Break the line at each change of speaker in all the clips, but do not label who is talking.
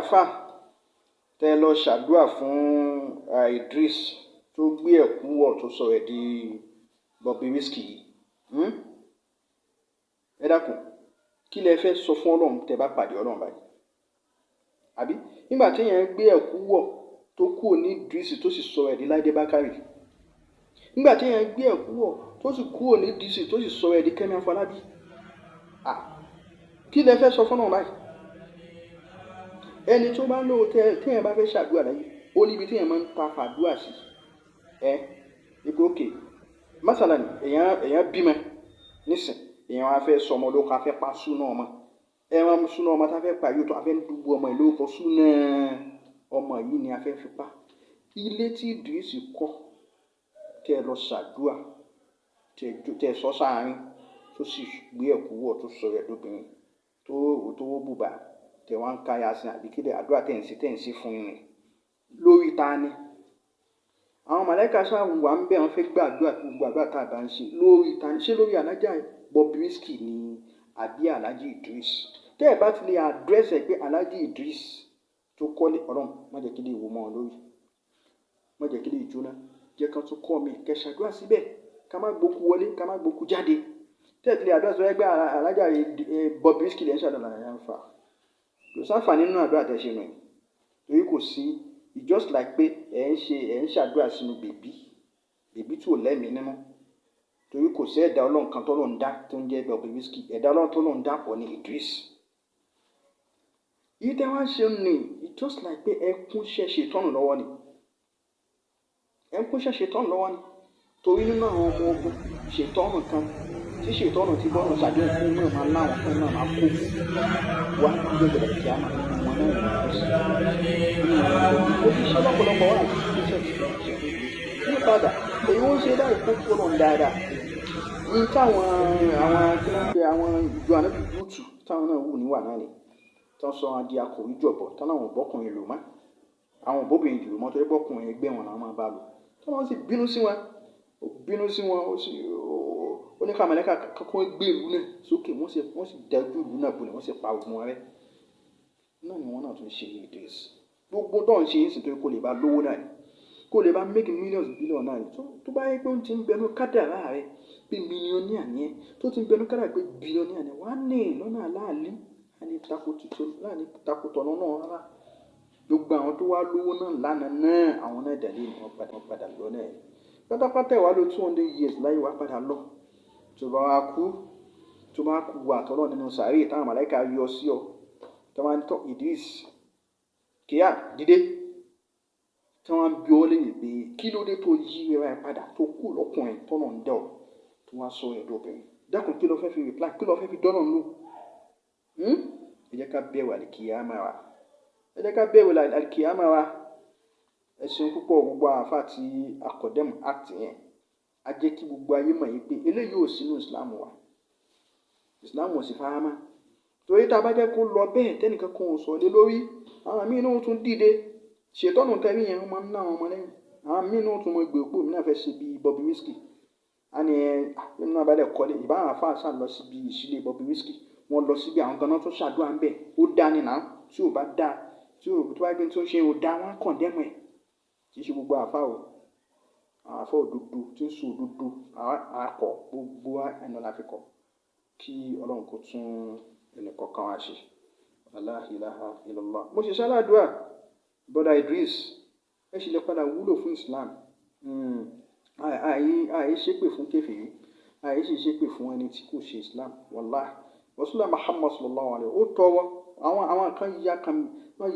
Afaa tẹ́ lọ ṣàdúrà fún Idris tó gbé ẹ̀kú wọ̀ tó sọ̀rọ̀ di Bobrisky ẹ dákun kí lẹ fẹ́ sọ fún Ọlọ́run tẹ́ bá pàdé Ọlọ́run báyìí àbí nígbà tí èèyàn gbé ẹ̀kú wọ̀ tó kúrò ní Idris tó sì sọ̀rọ̀ di Láìdé Bákàrè nígbà tí èèyàn gbé ẹ̀kú wọ̀ tó sì kúrò ní Idris tó sì sọ̀rọ̀ di Kẹ́mi Afọlábí kí lẹ fẹ́ sọ fún Ọlọ́run báyìí ẹni tó bá lówó téèyàn bá fẹ́ ṣàdúrà láyé ó níbi téèyàn máa ń ta fàdúrà sí ipò òkè mọ́sálà ni èèyàn bímọ nísìn èèyàn wá fẹ́ sọmọ lóko afẹ́ pa súná ọmọ ẹran súná ọmọ tá a fẹ́ pa yóò tó afẹ́ dúgbò ọmọ ìlú ọkọ̀ súná ọmọ yìí ni a fẹ́ fi pa ilé tí Idris kọ́ tẹ́ lọ ṣàdúrà tẹ́ sọ sáárín tó sì gbé ẹ̀kú wọ̀ tó sọ̀rọ̀ ẹ̀dóbìnrin tó wó bùbá tẹ́ wá ń ká yasin àbí kílẹ̀ àdúrà tẹ́ ń ṣe fún yín lórí ta ni àwọn màláíkà ṣáà wà ń bẹ̀ wọ́n fẹ́ gbàdúrà gbogbo àdúrà tá a bá ń ṣe lórí ta ni ṣé lórí alájà Bobrisky ni àbí alájì Idris tẹ́ ẹ̀ bá ti lè àdírẹ́sì ẹ̀ pé alájì Idris tó kọ́lé Ọlọ́run má jẹ́ kí lè wò mọ́ ọ lórí má jẹ́ kí lè jóná jẹ́ kan tó kọ́ mi kẹ́ ṣàdúrà síbẹ̀ ká má gbókú wọlé ká má gbókú jáde tẹ́ ẹ̀ ti lè àdírẹ́sì ẹ̀ pé alájà Bobrisky lẹ́ ń ṣàdúrà ẹ̀ ń fà kò sáfà nínú àdúrà tẹ́ ṣe nù torí kò sí it's just like pé ẹ̀ ń ṣàdúrà sínú bèbí tí ò lẹ́mìí nínú torí kò sí ẹ̀dá Ọlọ́run kan tó lọ́n dá tó ń jẹ́ Bobrisky ẹ̀dá Ọlọ́run tó lọ́n dá pọ̀ ní Idris yìí tẹ́ wá ṣe ní it's just like pé ẹkún ṣẹ̀ṣẹ̀ tọ́nù lọ́wọ́ ni torí nínú àwọn ọmọ ogun ṣètọ́nù kan tí ṣètọ́nù ti bọ́ọ̀nù ṣàdéhùn fún náà máa láwọn fún náà máa kó wá nígbà gbọdọ̀ kí á máa wọn náà wọ́n kó sí ó ti ṣe lọ́pọ̀lọpọ̀ wà ní ìṣẹ́ ní padà èyí wọ́n ṣe láì kó kúrò dáadáa ní táwọn kí wọ́n pe àwọn ìjọ ànábì búùtù táwọn náà wù níwà náà ni tí wọ́n sọ wọn di akọ̀wé jọ̀bọ̀ táwọn àwọn òbọ́kùnrin lò má àwọn òbóbìnrin lò mọ́ torí bọ́kùnrin ẹgbẹ́ wọn làwọn máa bá lò tí wọ́n sì bínú sí wọn ó ní ká màláíkà kankan gbé ìlú náà sókè wọ́n sì dájú ìlú náà bolẹ̀ wọ́n sì pa ogun wọn rẹ́ náà ni wọ́n náà tún ṣe Idris gbogbo tó ń ṣe é sì tó kó lè bá lówó náà ni kó lè bá make millions billion náà ni tó bá yẹ pé ó ti ń bẹnu kádàrá rẹ pé mílíọ̀nìà ni ẹ tó ti ń bẹnu kádàrá pé bílíọ̀nìà ni wà á ní lọ́nà aláàlí láàní takotọ̀ náà rárá gbogbo àwọn tó wá lówó náà lánàá náà àwọn náà dàlẹ́ ni wọ́n padà lọ náà pátápátá ìwà ló 200 years láyé wá padà lọ tó bá kú wà tọ́lọ́ nínú sàárè táwọn màláíkà yọ sí ọ tó máa ń tọ́ Idris kíá dídé tí wọ́n bí ọ lẹ́yìn pé kí ló dé tó yí ẹ̀rọ ẹ̀ padà tó kú lọ́kùnrin tọ́nà ń dẹ̀ ọ́ tó wá sọ ẹ̀dọ̀ obìnrin dákun kí ló fẹ́ fi reply kí ló fẹ́ fi dọ́nà lò ẹ jẹ́ ká bẹ̀rù àlìkìyámà wa ẹ̀sìn púpọ̀ gbogbo àfà tí akọ̀dẹ́mù act yẹn a jẹ́ kí gbogbo ayé mọ̀ yìí pé eléyìí ò sínú Islam wa Islam ò sì fara mọ́ torí tá a bá jẹ́ kó lọ bẹ́ẹ̀ tẹ́nìkan kan ò sọ lé lórí àwọn míì náà tún dìde ṣètọ́nù tẹ́rí yẹn wọ́n máa ń ná àwọn ọmọ lẹ́yìn àwọn míì náà tún mọ ìgbè òpó mi náà fẹ́ ṣe bí Bobrisky a ní nínú abẹ́lẹ̀ kọ́lé ìbáwọn Afaa ṣáà lọ síbi Iṣile Bobrisky wọ́n lọ síbi àwọn ganan tó ṣàdúrà ń bẹ̀ ó dá ní náà tí ò bá dá tí ò tó wáyé tó ń ṣe ò dá wọn kàn dẹ́mọ̀ ẹ̀ kì í ṣe gbogbo Afaa o àwọn Afaa òdodo tí ń sọ òdodo àkọ́ gbogbo ẹnu la fi kọ́ kí Ọlọ́run kó tún ẹnì kọ̀ọ̀kan wá ṣe la ilaha illallah mo ṣe ṣàlàdúrà brother Idris ẹ ṣì lè padà wúlò fún Islam àì ṣépè fún kèfèrí àì sì ṣépè fún ẹni tí kò ṣe Islam wallahi Rasulullah Muhammad sallallahu alaihi ó tọwọ àwọn kan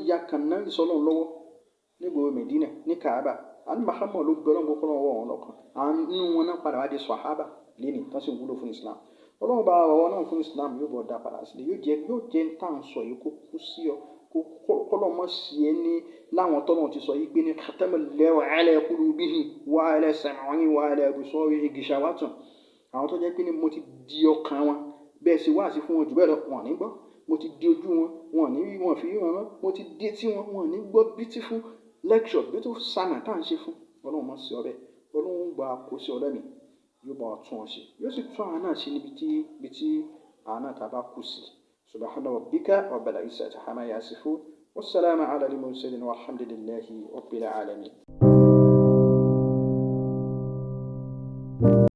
ya kan náà ìsọlọ́run lọ́wọ́ nígboro Medina ní Kaaba àní Muhammad ló gbọ́ lọ́wọ́ kọ́ lọ́wọ́ wọn lọ́kàn àwọn inú wọn náà padà wá di sahaba lẹ́ni tó sì wúlò fún Islam Ọlọ́run bá ọwọ́ náà fún Islam yóò bọ̀ dá padà sílẹ̀ yóò jẹ́ ń tà ń sọ yìí kó kú sí ọ kọ́lọ́ mọ́ sí ẹ ní láwọn tọ́lọ̀ ti sọ yìí pé ní khatamallahu ala qulubihim wa ala sam'ihim wa ala absarihim ghishawatun àwọn tó jẹ́ pé ní mo ti di ọkàn wọn bẹ́ẹ̀ sì wá sí fún wọn jù bẹ́ẹ̀ lọ wọn ní gbọ́ mo ti di ojú wọn ní rí wọn fi rí wọn rán mo ti di etí wọn ní gbọ́ beautiful lecture beautiful sermon tá à ń ṣe fún Ọlọ́run mọ́ sí ọbẹ̀ Ọlọ́run gba kó sí ọlẹ́mì yóò bá wọn tún wọn ṣe yóò sì tún àwọn náà ṣe níbi tí àwọn náà tá a bá kú sí subhana rabbika rabbil izzati amma yasifun Wassalamu ala al-mursalin walhamdulillahi rabbil alamin.